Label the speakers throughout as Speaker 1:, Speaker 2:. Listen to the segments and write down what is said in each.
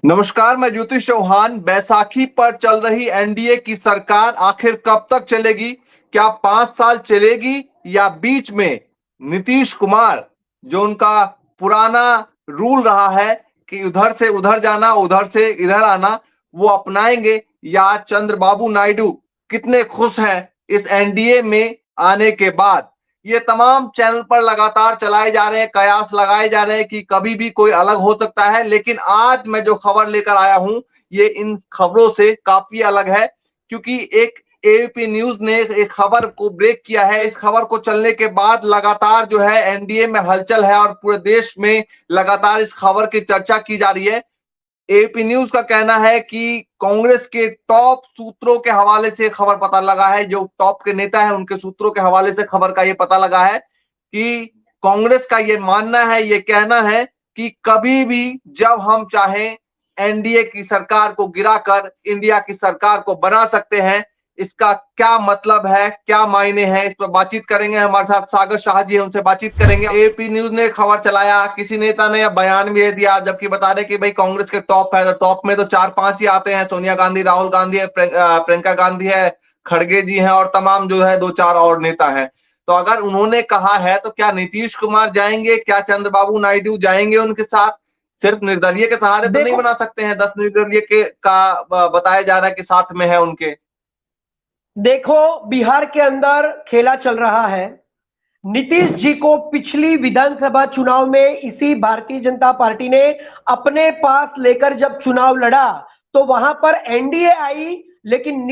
Speaker 1: नमस्कार, मैं ज्योतिष चौहान। बैसाखी पर चल रही एनडीए की सरकार आखिर कब तक चलेगी? क्या 5 साल चलेगी या बीच में नीतीश कुमार, जो उनका पुराना रूल रहा है कि उधर से उधर जाना, उधर से इधर आना, वो अपनाएंगे? या चंद्रबाबू नायडू कितने खुश हैं इस एनडीए में आने के बाद? ये तमाम चैनल पर लगातार चलाए जा रहे हैं, कयास लगाए जा रहे हैं कि कभी भी कोई अलग हो सकता है। लेकिन आज मैं जो खबर लेकर आया हूं, ये इन खबरों से काफी अलग है, क्योंकि एक एबीपी न्यूज ने एक खबर को ब्रेक किया है। इस खबर को चलने के बाद लगातार जो है एनडीए में हलचल है और पूरे देश में लगातार इस खबर की चर्चा की जा रही है। एपी न्यूज का कहना है कि कांग्रेस के टॉप सूत्रों के हवाले से खबर पता लगा है, जो टॉप के नेता है उनके सूत्रों के हवाले से खबर का ये पता लगा है कि कांग्रेस का ये मानना है, ये कहना है कि कभी भी जब हम चाहें एनडीए की सरकार को गिराकर इंडिया की सरकार को बना सकते हैं। इसका क्या मतलब है, क्या मायने हैं, इस पर बातचीत करेंगे। हमारे साथ सागर शाह जी है, उनसे बातचीत करेंगे। एपी न्यूज ने खबर चलाया, किसी नेता ने बयान भी दिया, जबकि बता रहे कि भाई कांग्रेस के टॉप है, तो टॉप में तो 4-5 ही आते हैं। सोनिया गांधी, राहुल गांधी है, प्रियंका गांधी है, खड़गे जी हैं और तमाम जो है 2-4 और नेता हैं। तो अगर उन्होंने कहा है तो क्या नीतीश कुमार जाएंगे, क्या चंद्रबाबू नायडू जाएंगे उनके साथ? सिर्फ निर्दलीय के सहारे तो नहीं बना सकते हैं। 10 निर्दलीय के का बताया जा रहा है कि साथ में है उनके।
Speaker 2: देखो, बिहार के अंदर खेला चल रहा है। नीतीश जी को पिछली विधानसभा चुनाव में इसी भारतीय जनता पार्टी ने अपने पास लेकर जब चुनाव लड़ा तो वहां पर एनडीए आई, लेकिन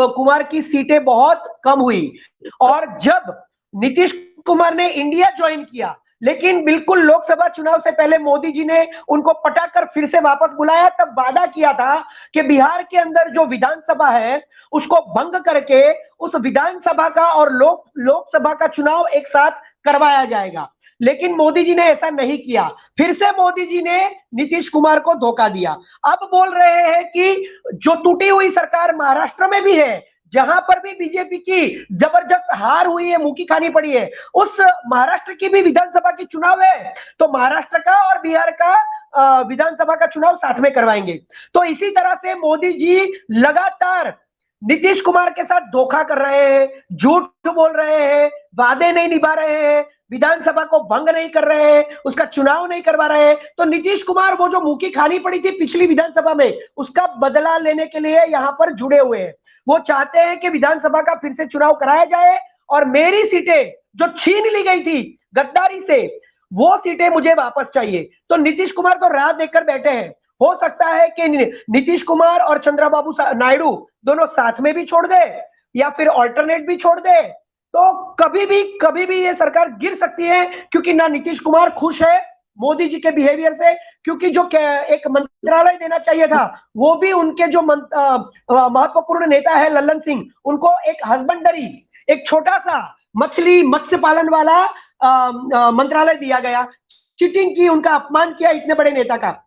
Speaker 2: कुमार की सीटें बहुत कम हुई। और जब नीतीश कुमार ने इंडिया ज्वाइन किया, लेकिन बिल्कुल लोकसभा चुनाव से पहले मोदी जी ने उनको पटाकर फिर से वापस बुलाया, तब वादा किया था कि बिहार के अंदर जो विधानसभा है उसको भंग करके उस विधानसभा का और लोकसभा का चुनाव एक साथ करवाया जाएगा। लेकिन मोदी जी ने ऐसा नहीं किया। फिर से मोदी जी ने नीतीश कुमार को धोखा दिया। अब बोल रहे हैं कि जो टूटी हुई सरकार महाराष्ट्र में भी है, जहां पर भी बीजेपी की जबरदस्त हार हुई है, मुंह की खानी पड़ी है, उस महाराष्ट्र की भी विधानसभा की चुनाव है, तो महाराष्ट्र का और बिहार का विधानसभा का चुनाव साथ में करवाएंगे। तो इसी तरह से मोदी जी लगातार नीतीश कुमार के साथ धोखा कर रहे हैं, झूठ बोल रहे हैं, वादे नहीं निभा रहे हैं, विधानसभा को भंग नहीं कर रहे हैं, उसका चुनाव नहीं करवा रहे हैं। तो नीतीश कुमार वो जो मुंह की खानी पड़ी थी पिछली विधानसभा में, उसका बदला लेने के लिए यहां पर जुड़े हुए हैं। वो चाहते हैं कि विधानसभा का फिर से चुनाव कराया जाए और मेरी सीटें जो छीन ली गई थी गद्दारी से, वो सीटें मुझे वापस चाहिए। तो नीतीश कुमार तो राह देखकर बैठे हैं। हो सकता है कि नीतीश कुमार और चंद्रबाबू नायडू दोनों साथ में भी छोड़ दे या फिर ऑल्टरनेट भी छोड़ दे। तो कभी भी ये सरकार गिर सकती है, क्योंकि ना नीतीश कुमार खुश है मोदी जी के बिहेवियर से, क्योंकि जो एक मंत्रालय देना चाहिए था वो भी उनके जो महत्वपूर्ण नेता है लल्लन सिंह, उनको एक हस्बेंडरी, एक छोटा सा मत्स्य पालन वाला मंत्रालय दिया गया। चीटिंग की, उनका अपमान किया इतने बड़े नेता का।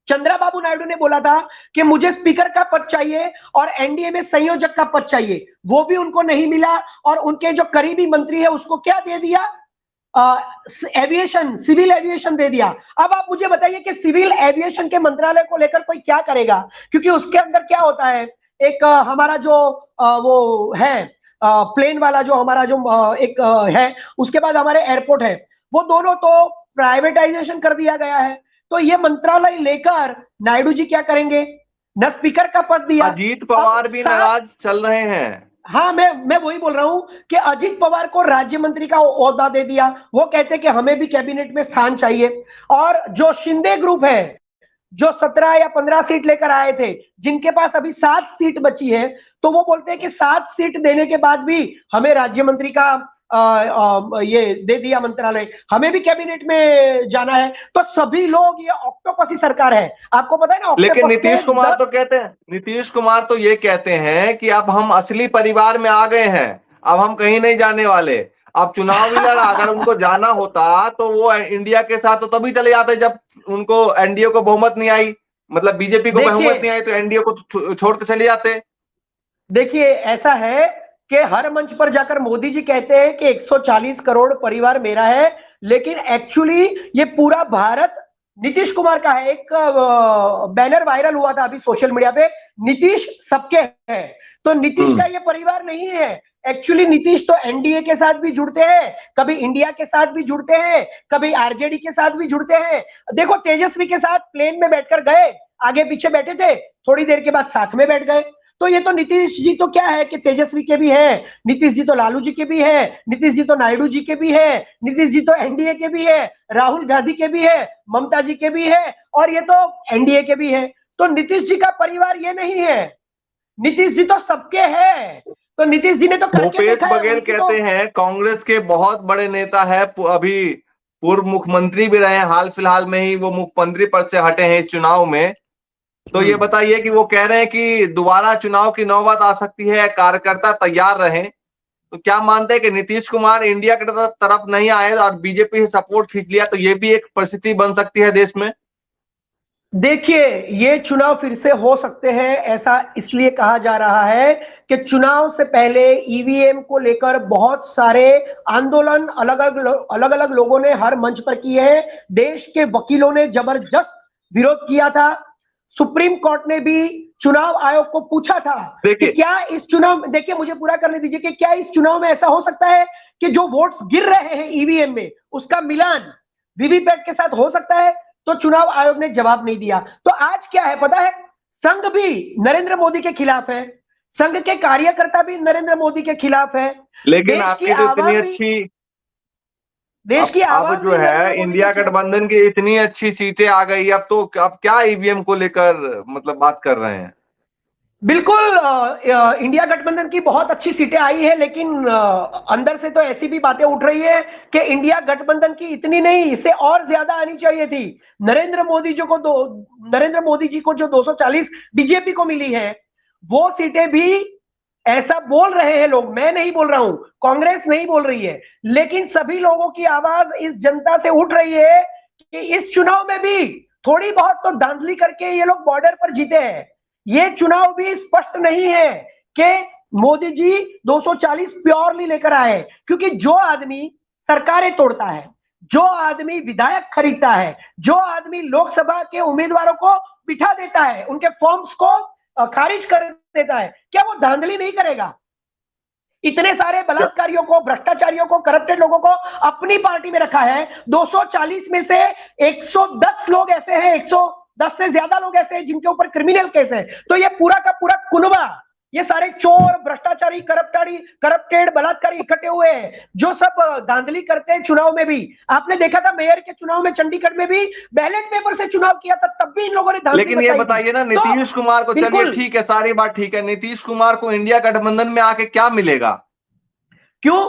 Speaker 2: चंद्रबाबू नायडू ने बोला था कि मुझे स्पीकर का पद चाहिए और एनडीए में संयोजक का पद चाहिए, वो भी उनको नहीं मिला। और उनके जो करीबी मंत्री है उसको क्या दे दिया? एविएशन, सिविल एविएशन दे दिया। अब आप मुझे बताइए कि सिविल एविएशन के मंत्रालय को लेकर कोई क्या करेगा, क्योंकि उसके अंदर क्या होता है, एक हमारा जो वो है प्लेन वाला, जो हमारा जो एक है, उसके बाद हमारे एयरपोर्ट है, वो दोनों तो प्राइवेटाइजेशन कर दिया गया है। तो ये मंत्रालय लेकर नायडू जी क्या करेंगे? न स्पीकर का पद दिया।
Speaker 1: अजीत पवार भी नाराज चल रहे हैं।
Speaker 2: हाँ, मैं वही बोल रहा हूं कि अजीत पवार को राज्य मंत्री का ओहदा दे दिया। वो कहते कि हमें भी कैबिनेट में स्थान चाहिए। और जो शिंदे ग्रुप है, जो 17 या 15 सीट लेकर आए थे, जिनके पास अभी 7 सीट बची है, तो वो बोलते हैं कि 7 सीट देने के बाद भी हमें राज्य मंत्री का ये दे दिया मंत्रालय, हमें भी कैबिनेट में जाना है। तो सभी लोग, ये ऑक्टोपसी सरकार है, आपको पता है ना।
Speaker 1: लेकिन नीतीश कुमार तो कहते हैं, नीतीश कुमार तो ये कहते हैं कि अब हम असली परिवार में आ गए हैं, अब हम कहीं नहीं जाने वाले। अब चुनाव भी लड़ा, अगर उनको जाना होता तो वो इंडिया के साथ तो तभी चले जाते जब उनको एनडीए को बहुमत नहीं आई, मतलब बीजेपी को बहुमत नहीं आई, तो एनडीए को छोड़ के चले जाते।
Speaker 2: देखिए, ऐसा है कि हर मंच पर जाकर मोदी जी कहते हैं कि 140 करोड़ परिवार मेरा है, लेकिन एक्चुअली ये पूरा भारत नीतीश कुमार का है। एक बैनर वायरल हुआ था अभी सोशल मीडिया पे, नीतीश सबके है। तो नीतीश का ये परिवार नहीं है। एक्चुअली नीतीश तो एनडीए के साथ भी जुड़ते हैं, कभी इंडिया के साथ भी जुड़ते हैं, कभी आरजेडी के साथ भी जुड़ते हैं। देखो तेजस्वी के साथ प्लेन में बैठकर गए, आगे पीछे बैठे थे, थोड़ी देर के बाद साथ में बैठ गए। तो ये तो नीतीश जी तो क्या है कि तेजस्वी के भी है, नीतीश जी तो लालू जी के भी है, नीतीश जी तो नायडू जी के भी है, नीतीश जी तो एनडीए के भी है, राहुल गांधी के भी है, ममता जी के भी है, और ये तो एनडीए के भी है। तो नीतीश जी का परिवार ये नहीं है, नीतीश जी तो सबके है। तो नीतीश जी ने तो करके
Speaker 1: भूपेश
Speaker 2: देखा है,
Speaker 1: बघेल
Speaker 2: उनकी तो
Speaker 1: कहते हैं कांग्रेस के बहुत बड़े नेता है, अभी पूर्व मुख्यमंत्री भी रहे हैं, हाल फिलहाल में ही वो मुख्यमंत्री पद से हटे हैं इस चुनाव में। तो ये बताइए कि वो कह रहे हैं कि दोबारा चुनाव की नौबत आ सकती है, कार्यकर्ता तैयार रहें। तो क्या मानते हैं कि नीतीश कुमार इंडिया की तरफ नहीं आए और बीजेपी से सपोर्ट खींच लिया तो ये भी एक परिस्थिति बन सकती है देश में?
Speaker 2: देखिए, ये चुनाव फिर से हो सकते हैं, ऐसा इसलिए कहा जा रहा है कि चुनाव से पहले ईवीएम को लेकर बहुत सारे आंदोलन अलग अलग लोगों ने हर मंच पर किए हैं। देश के वकीलों ने जबरदस्त विरोध किया था। सुप्रीम कोर्ट ने भी चुनाव आयोग को पूछा था कि क्या इस चुनाव, देखिए मुझे पूरा करने दीजिए, कि क्या इस चुनाव में ऐसा हो सकता है कि जो वोट्स गिर रहे हैं ईवीएम में उसका मिलान वीवीपैट के साथ हो सकता है? तो चुनाव आयोग ने जवाब नहीं दिया। तो आज क्या है पता है, संघ भी नरेंद्र मोदी के खिलाफ है, संघ के कार्यकर्ता भी नरेंद्र मोदी के खिलाफ है,
Speaker 1: लेकिन आपकी तो इतनी अच्छी,
Speaker 2: देश की
Speaker 1: अब
Speaker 2: आवाम
Speaker 1: जो
Speaker 2: भी
Speaker 1: है
Speaker 2: नरेंद्र मोदी
Speaker 1: इंडिया
Speaker 2: के खिलाफ।
Speaker 1: गठबंधन की इतनी अच्छी सीटें आ गई, अब तो अब क्या ईवीएम को लेकर मतलब बात कर रहे हैं?
Speaker 2: बिल्कुल, इंडिया गठबंधन की बहुत अच्छी सीटें आई है, लेकिन अंदर से तो ऐसी भी बातें उठ रही है कि इंडिया गठबंधन की इतनी नहीं, इससे और ज्यादा आनी चाहिए थी। नरेंद्र मोदी जी को जो 240 बीजेपी को मिली है, वो सीटें भी, ऐसा बोल रहे हैं लोग, मैं नहीं बोल रहा हूं, कांग्रेस नहीं बोल रही है, लेकिन सभी लोगों की आवाज इस जनता से उठ रही है कि इस चुनाव में भी थोड़ी बहुत तो धांधली करके ये लोग बॉर्डर पर जीते हैं। ये चुनाव भी स्पष्ट नहीं है कि मोदी जी 240 प्योरली लेकर आए, क्योंकि जो आदमी सरकारें तोड़ता है, जो आदमी विधायक खरीदता है, जो आदमी लोकसभा के उम्मीदवारों को बिठा देता है, उनके फॉर्म्स को खारिज कर देता है, क्या वो धांधली नहीं करेगा? इतने सारे बलात्कारियों को, भ्रष्टाचारियों को, करप्टेड लोगों को अपनी पार्टी में रखा है। 240 में से 110 लोग ऐसे हैं, 110 से ज्यादा लोग ऐसे हैं जिनके ऊपर क्रिमिनल केस है। तो ये पूरा का पूरा कुनबा, ये सारे चोर, भ्रष्टाचारी, करप्टेड बलात्कारी इकट्ठे हुए हैं, जो सब धांधली करते हैं चुनाव में भी। आपने देखा था मेयर के चुनाव में चंडीगढ़ में भी बैलेट पेपर से चुनाव किया था, तब भी इन लोगों ने धांधली।
Speaker 1: लेकिन ये बताइए ना, नीतीश कुमार को, चलिए ठीक है, सारी बात ठीक है, नीतीश कुमार को इंडिया गठबंधन में आके क्या मिलेगा?
Speaker 2: क्यों?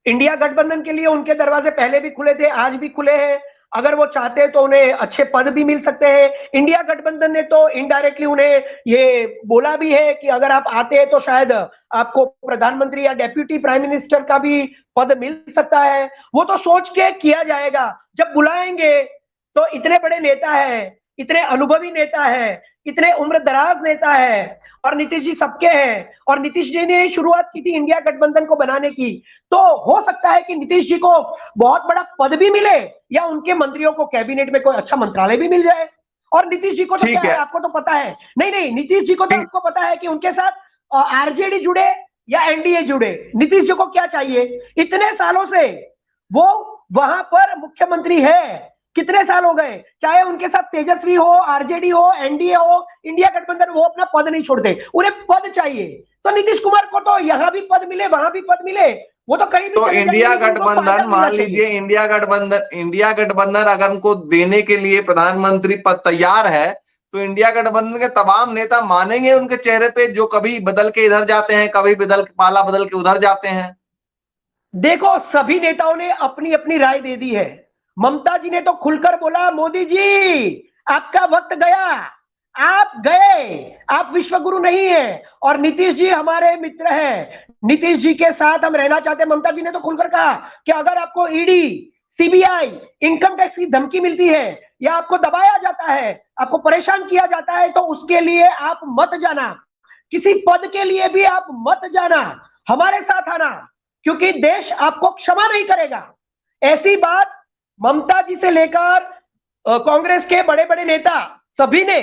Speaker 2: इंडिया गठबंधन के लिए उनके दरवाजे पहले भी खुले थे, आज भी खुले हैं। अगर वो चाहते हैं तो उन्हें अच्छे पद भी मिल सकते हैं। इंडिया गठबंधन ने तो इनडायरेक्टली उन्हें ये बोला भी है कि अगर आप आते हैं तो शायद आपको प्रधानमंत्री या डेप्यूटी प्राइम मिनिस्टर का भी पद मिल सकता है। वो तो सोच के किया जाएगा, जब बुलाएंगे तो इतने बड़े नेता है, इतने अनुभवी नेता है, इतने उम्रदराज नेता है, और नीतीश जी सबके हैं, और नीतीश जी ने शुरुआत की थी इंडिया गठबंधन को बनाने की। तो हो सकता है कि नीतीश जी को बहुत बड़ा पद भी मिले, या उनके मंत्रियों को कैबिनेट में कोई अच्छा मंत्रालय भी मिल जाए। और नीतीश जी को तो क्या है, आपको तो पता है, नहीं नीतीश जी को तो आपको पता है कि उनके साथ आरजेडी जुड़े या एनडीए जुड़े, नीतीश जी को क्या चाहिए? इतने सालों से वो वहां पर मुख्यमंत्री है, कितने साल हो गए, चाहे उनके साथ तेजस्वी हो, आरजेडी हो, एनडीए हो, इंडिया गठबंधन, वो अपना पद नहीं छोड़ते, उन्हें पद चाहिए। तो नीतीश कुमार को तो यहां भी पद मिले, वहां भी पद मिले, वो तो कहीं भी
Speaker 1: तो
Speaker 2: चले
Speaker 1: इंडिया गठबंधन, मान
Speaker 2: चाहिए।
Speaker 1: लीजिए इंडिया गठबंधन अगर उनको देने के लिए प्रधानमंत्री पद तैयार है, तो इंडिया गठबंधन के तमाम नेता मानेंगे उनके चेहरे पे, जो कभी बदल के इधर जाते हैं, कभी पाला बदल के उधर जाते हैं?
Speaker 2: देखो, सभी नेताओं ने अपनी अपनी राय दे दी है। ममता जी ने तो खुलकर बोला, मोदी जी आपका वक्त गया, आप गए, आप विश्वगुरु नहीं है, और नीतीश जी हमारे मित्र हैं, नीतीश जी के साथ हम रहना चाहते हैं। ममता जी ने तो खुलकर कहा कि अगर आपको ईडी, सीबीआई, इनकम टैक्स की धमकी मिलती है, या आपको दबाया जाता है, आपको परेशान किया जाता है, तो उसके लिए आप मत जाना, किसी पद के लिए भी आप मत जाना, हमारे साथ आना, क्योंकि देश आपको क्षमा नहीं करेगा। ऐसी बात ममता जी से लेकर कांग्रेस के बड़े बड़े नेता सभी ने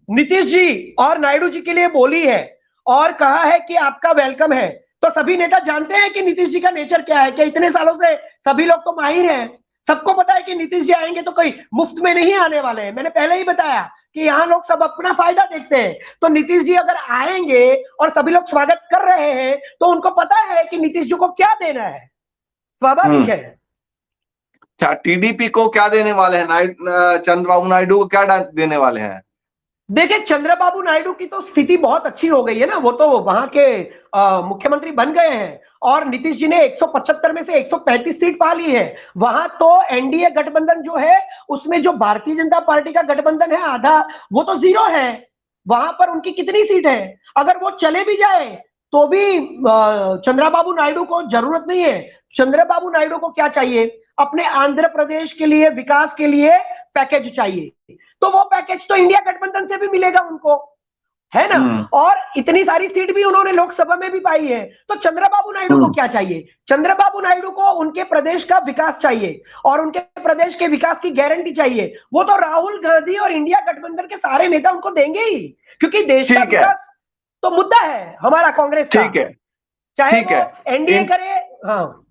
Speaker 2: नीतीश जी और नायडू जी के लिए बोली है और कहा है कि आपका वेलकम है। तो सभी नेता जानते हैं कि नीतीश जी का नेचर क्या है, कि इतने सालों से सभी लोग तो माहिर हैं, सबको पता है कि नीतीश जी आएंगे तो कोई मुफ्त में नहीं आने वाले हैं। मैंने पहले ही बताया कि यहाँ लोग सब अपना फायदा देखते हैं। तो नीतीश जी अगर आएंगे और सभी लोग स्वागत कर रहे हैं तो उनको पता है कि नीतीश जी को क्या देना है, स्वाभाविक है।
Speaker 1: अच्छा, टीडीपी को क्या देने वाले हैं? चंद्रबाबू नायडू को क्या देने वाले हैं?
Speaker 2: देखिए, चंद्रबाबू नायडू की तो स्थिति बहुत अच्छी हो गई है ना, वो तो वहां के मुख्यमंत्री बन गए हैं और नीतीश जी ने 175 में से 135 सीट पा ली है। वहां तो एनडीए गठबंधन जो है उसमें जो भारतीय जनता पार्टी का गठबंधन है आधा, वो तो जीरो है। वहां पर उनकी कितनी सीट है? अगर वो चले भी जाए तो भी चंद्रबाबू नायडू को जरूरत नहीं है। चंद्रबाबू नायडू को क्या चाहिए? अपने आंध्र प्रदेश के लिए विकास के लिए पैकेज चाहिए, तो वो पैकेज तो इंडिया गठबंधन से भी मिलेगा उनको, है ना। और इतनी सारी सीट भी उन्होंने लोकसभा में भी पाई है। तो चंद्रबाबू नायडू को क्या चाहिए? चंद्रबाबू नायडू को उनके प्रदेश का विकास चाहिए और उनके प्रदेश के विकास की गारंटी चाहिए। वो तो राहुल गांधी और इंडिया गठबंधन के सारे नेता उनको देंगे ही, क्योंकि देश का विकास तो मुद्दा है हमारा कांग्रेस का।
Speaker 1: ठीक है,
Speaker 2: चाहे वो एनडीए करे। हाँ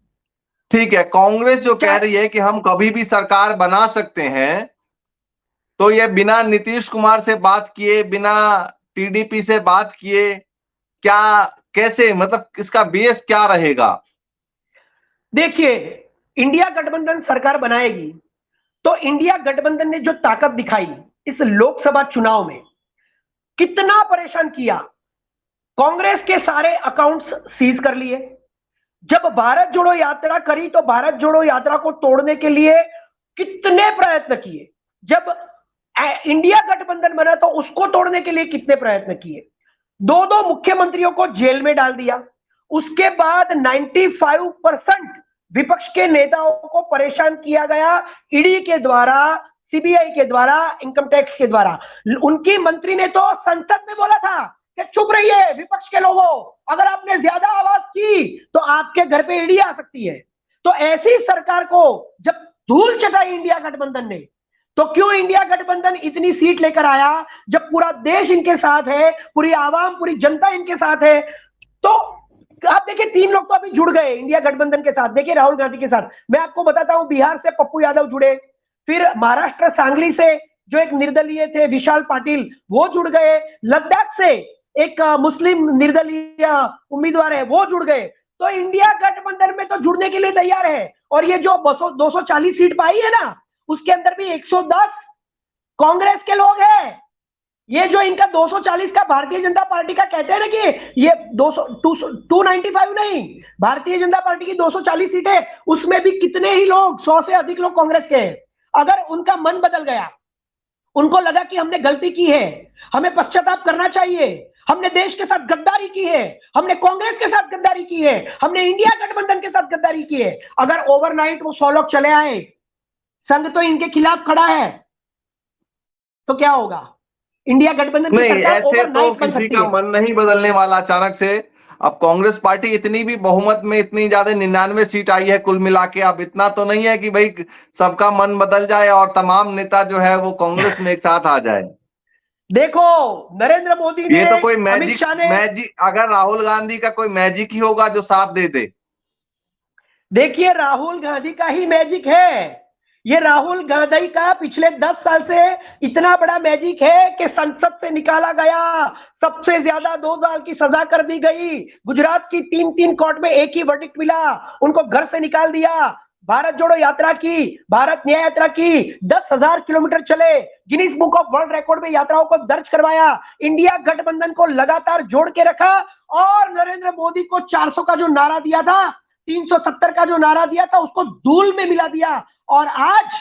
Speaker 1: ठीक है, कांग्रेस जो कह रही है कि हम कभी भी सरकार बना सकते हैं, तो ये बिना नीतीश कुमार से बात किए, बिना टीडीपी से बात किए, क्या कैसे, मतलब इसका बेस क्या रहेगा?
Speaker 2: देखिए, इंडिया गठबंधन सरकार बनाएगी तो इंडिया गठबंधन ने जो ताकत दिखाई इस लोकसभा चुनाव में, कितना परेशान किया। कांग्रेस के सारे अकाउंट्स सीज कर लिए। जब भारत जोड़ो यात्रा करी तो भारत जोड़ो यात्रा को तोड़ने के लिए कितने प्रयत्न किए। जब इंडिया गठबंधन बना तो उसको तोड़ने के लिए कितने प्रयत्न किए। दो दो मुख्यमंत्रियों को जेल में डाल दिया। उसके बाद 95% विपक्ष के नेताओं को परेशान किया गया ईडी के द्वारा, सीबीआई के द्वारा, इनकम टैक्स के द्वारा। उनकी मंत्री ने तो संसद में बोला था कि चुप रहिए विपक्ष के लोगों, अगर आपने ज्यादा आवाज की तो आपके घर पे ईडी आ सकती है। तो ऐसी सरकार को जब धूल चटाई इंडिया गठबंधन ने, तो क्यों इंडिया गठबंधन इतनी सीट लेकर आया? जब पूरा देश इनके साथ है, पूरी आवाम, पूरी जनता इनके साथ है। तो आप देखिए, 3 लोग तो अभी जुड़ गए इंडिया गठबंधन के साथ। देखिए, राहुल गांधी के साथ मैं आपको बताता हूं, बिहार से पप्पू यादव जुड़े, फिर महाराष्ट्र सांगली से जो एक निर्दलीय थे विशाल पाटिल वो जुड़ गए, लद्दाख से एक मुस्लिम निर्दलीय उम्मीदवार है वो जुड़ गए। तो इंडिया गठबंधन में तो जुड़ने के लिए तैयार है। और ये जो 240 सीट पाई है ना, उसके अंदर भी 110 कांग्रेस के लोग हैं। ये जो इनका 240 का भारतीय जनता पार्टी का कहते हैं ना कि ये 295 नहीं, भारतीय जनता पार्टी की 240 सीटें, उसमें भी कितने ही लोग, 100 से अधिक लोग कांग्रेस के हैं। अगर उनका मन बदल गया, उनको लगा कि हमने गलती की है, हमें पश्चाताप करना चाहिए, हमने देश के साथ गद्दारी की है, हमने कांग्रेस के साथ गद्दारी की है, हमने इंडिया गठबंधन के साथ गद्दारी की है, अगर ओवरनाइट वो 100 लोग चले आए, संघ तो इनके खिलाफ खड़ा है, तो क्या होगा? इंडिया गठबंधन की सरकार ओवरनाइट बन सकती है।
Speaker 1: किसी का मन नहीं बदलने वाला अचानक से। अब कांग्रेस पार्टी इतनी भी बहुमत में, इतनी ज्यादा 99 सीट आई है कुल मिला के, अब इतना तो नहीं है कि भाई सबका मन बदल जाए और तमाम नेता जो है वो कांग्रेस में एक साथ आ जाए।
Speaker 2: देखो, नरेंद्र मोदी ने,
Speaker 1: ये तो कोई
Speaker 2: मैजिक
Speaker 1: अगर राहुल गांधी का कोई मैजिक ही होगा जो साथ दे दे।
Speaker 2: देखिए, राहुल गांधी का ही मैजिक है ये। राहुल गांधी का पिछले 10 साल से इतना बड़ा मैजिक है कि संसद से निकाला गया, सबसे ज्यादा 2 साल की सजा कर दी गई, गुजरात की 3 कोर्ट में एक ही वर्डिक्ट मिला, उनको घर से निकाल दिया। भारत जोड़ो यात्रा की, भारत न्याय यात्रा की, 10,000 किलोमीटर चले, Guinness book of world record में यात्राओं को दर्ज करवाया, इंडिया गठबंधन को लगातार जोड़ के रखा और नरेंद्र मोदी को 400 का जो नारा दिया था, 370 का जो नारा दिया था, उसको धूल में मिला दिया। और आज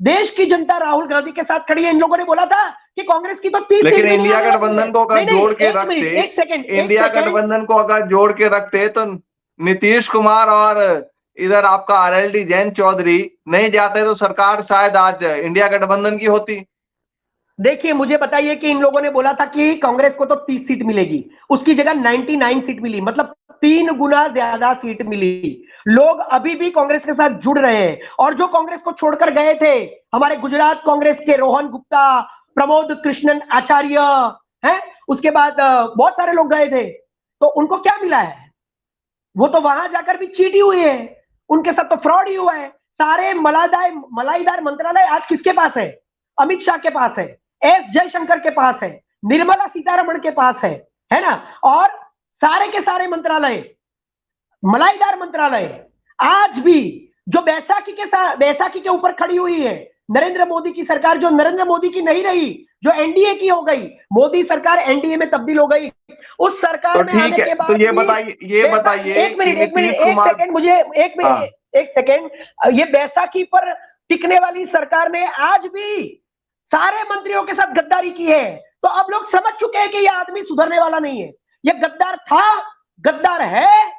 Speaker 2: देश की जनता राहुल गांधी के साथ खड़ी है। इन लोगों ने बोला था कि कांग्रेस की तो 30 सीट,
Speaker 1: लेकिन इंडिया गठबंधन को अगर जोड़ के रखते,
Speaker 2: एक सेकंड,
Speaker 1: इंडिया गठबंधन को अगर जोड़ के रखते तो नीतीश कुमार और इधर आपका आरएलडी जैन चौधरी नहीं जाते तो सरकार शायद आज इंडिया गठबंधन की होती।
Speaker 2: देखिए, मुझे बताइए कि इन लोगों ने बोला था कि कांग्रेस को तो 30 सीट मिलेगी, उसकी जगह 99 सीट मिली, मतलब 3 गुना ज्यादा सीट मिली। लोग अभी भी कांग्रेस के साथ जुड़ रहे हैं, और जो कांग्रेस को छोड़कर गए थे, हमारे गुजरात कांग्रेस के रोहन गुप्ता, प्रमोद कृष्णन आचार्य हैं, उसके बाद बहुत सारे लोग गए थे, तो उनको क्या मिला है? वो तो वहां जाकर भी चीट ही हुए हैं, उनके साथ तो फ्रॉड ही हुआ है। सारे मलाईदार मंत्रालय आज किसके पास है? अमित शाह के पास है, एस जयशंकर के पास है, निर्मला सीतारमण के पास है ना? और सारे के सारे मंत्रालय, मलाईदार मंत्रालय, आज भी जो बैसाखी के ऊपर खड़ी हुई है नरेंद्र मोदी की सरकार, जो नरेंद्र मोदी की नहीं रही, जो एनडीए की हो गई, मोदी सरकार एनडीए में तब्दील हो गई, उस सरकार में आने के बाद
Speaker 1: तो ये बताइए
Speaker 2: एक सेकंड मुझे, एक मिनट,
Speaker 1: हाँ।
Speaker 2: एक सेकंड, ये बैसाखी पर टिकने वाली सरकार ने आज भी सारे मंत्रियों के साथ गद्दारी की है। तो अब लोग समझ चुके हैं कि ये आदमी सुधरने वाला नहीं है, ये गद्दार था, गद्दार है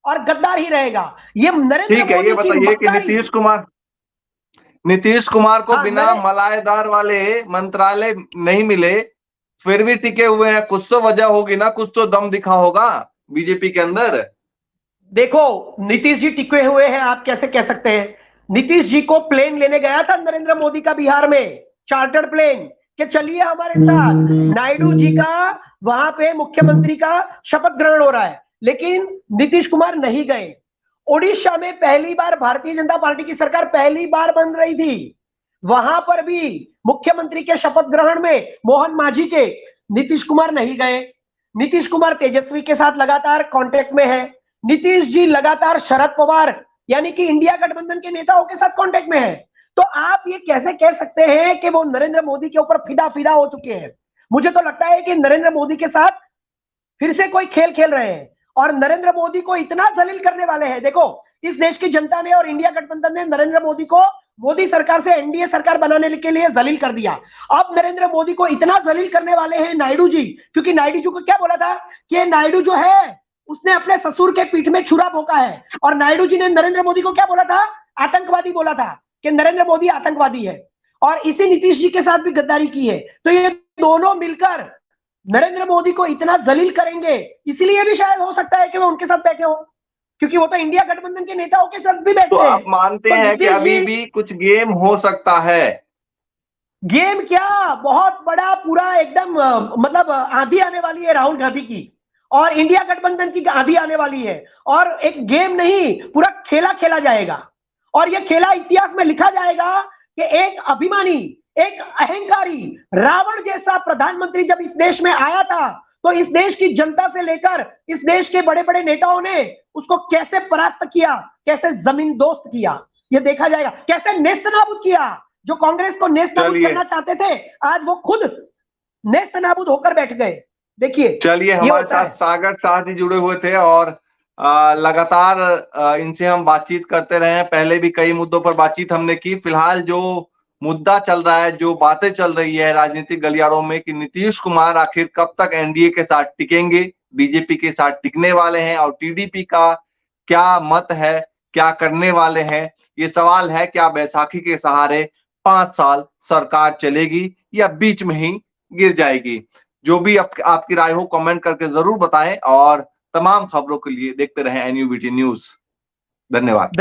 Speaker 2: और गद्दार ही रहेगा। ये नरेंद्र मोदी
Speaker 1: ये बताइए कि नीतीश कुमार को बिना मलाईदार वाले मंत्रालय नहीं मिले, फिर भी टिके हुए हैं। कुछ तो वजह होगी ना, कुछ तो दम दिखा होगा बीजेपी के अंदर।
Speaker 2: देखो, नीतीश जी टिके हुए हैं आप कैसे कह सकते हैं? नीतीश जी को प्लेन लेने गया था नरेंद्र मोदी का बिहार में, चार्टर्ड प्लेन, कि चलिए हमारे साथ। नायडू जी का वहां पे मुख्यमंत्री का शपथ ग्रहण हो रहा है, लेकिन नीतीश कुमार नहीं गए। ओडिशा में पहली बार भारतीय जनता पार्टी की सरकार पहली बार बन रही थी, वहां पर भी मुख्यमंत्री के शपथ ग्रहण में मोहन मांझी के नीतीश कुमार नहीं गए। नीतीश कुमार तेजस्वी के साथ लगातार कांटेक्ट में है। नीतीश जी लगातार शरद पवार यानी कि इंडिया गठबंधन के नेताओं के साथ कांटेक्ट में है। तो आप ये कैसे कह सकते हैं कि वो नरेंद्र मोदी के ऊपर फिदा हो चुके हैं? मुझे तो लगता है कि नरेंद्र मोदी के साथ फिर से कोई खेल खेल रहे हैं और नरेंद्र मोदी को इतना जलील करने वाले हैं। देखो, इस देश की जनता ने और इंडिया गठबंधन ने नरेंद्र मोदी को मोदी सरकार से एनडीए सरकार बनाने के लिए जलील कर दिया। अब नरेंद्र मोदी को इतना जलील करने वाले हैं नायडू जी, क्योंकि नायडू जी को क्या बोला था कि नायडू जो है उसने अपने ससुर के पीठ में छुरा भोंका है, और नायडू जी ने नरेंद्र मोदी को क्या बोला था? आतंकवादी बोला था, कि नरेंद्र मोदी आतंकवादी है। और इसी नीतीश जी के साथ भी गद्दारी की है। तो ये दोनों मिलकर नरेंद्र मोदी को इतना जलील करेंगे, इसलिए भी शायद हो सकता है कि वो उनके साथ बैठे हो, क्योंकि वो तो इंडिया गठबंधन के नेताओं के साथ भी बैठते हैं।
Speaker 1: तो आप मानते हैं कि अभी भी कुछ गेम हो सकता है?
Speaker 2: गेम क्या, बहुत बड़ा पूरा एकदम मतलब आंधी आने वाली है राहुल गांधी की, और इंडिया गठबंधन की आंधी आने वाली है, और एक गेम नहीं, पूरा खेला खेला जाएगा। और यह खेला इतिहास में लिखा जाएगा कि एक अभिमानी, एक अहंकारी रावण जैसा प्रधानमंत्री जब इस देश में आया था, तो इस देश की जनता से लेकर इस देश के बड़े बड़े नेताओं ने उसको कैसे परास्त किया, कैसे जमीन दोस्त किया, यह देखा जाएगा। कैसे नेस्तनाबूद किया, जो कांग्रेस को नेस्तनाबूद करना चाहते थे, आज वो खुद नेस्तनाबूद होकर बैठ गए। देखिए,
Speaker 1: चलिए, हमारे साथ सागर शाह जी जुड़े हुए थे और लगातार इनसे हम बातचीत करते रहे हैं। पहले भी कई मुद्दों पर बातचीत हमने की। फिलहाल जो मुद्दा चल रहा है, जो बातें चल रही है राजनीतिक गलियारों में कि नीतीश कुमार आखिर कब तक एनडीए के साथ टिकेंगे, बीजेपी के साथ टिकने वाले हैं, और टीडीपी का क्या मत है, क्या करने वाले हैं, ये सवाल है। क्या बैसाखी के सहारे 5 साल सरकार चलेगी या बीच में ही गिर जाएगी? जो भी आपकी राय हो कमेंट करके जरूर बताएं, और तमाम खबरों के लिए देखते रहें एनयूबीटी न्यूज। धन्यवाद।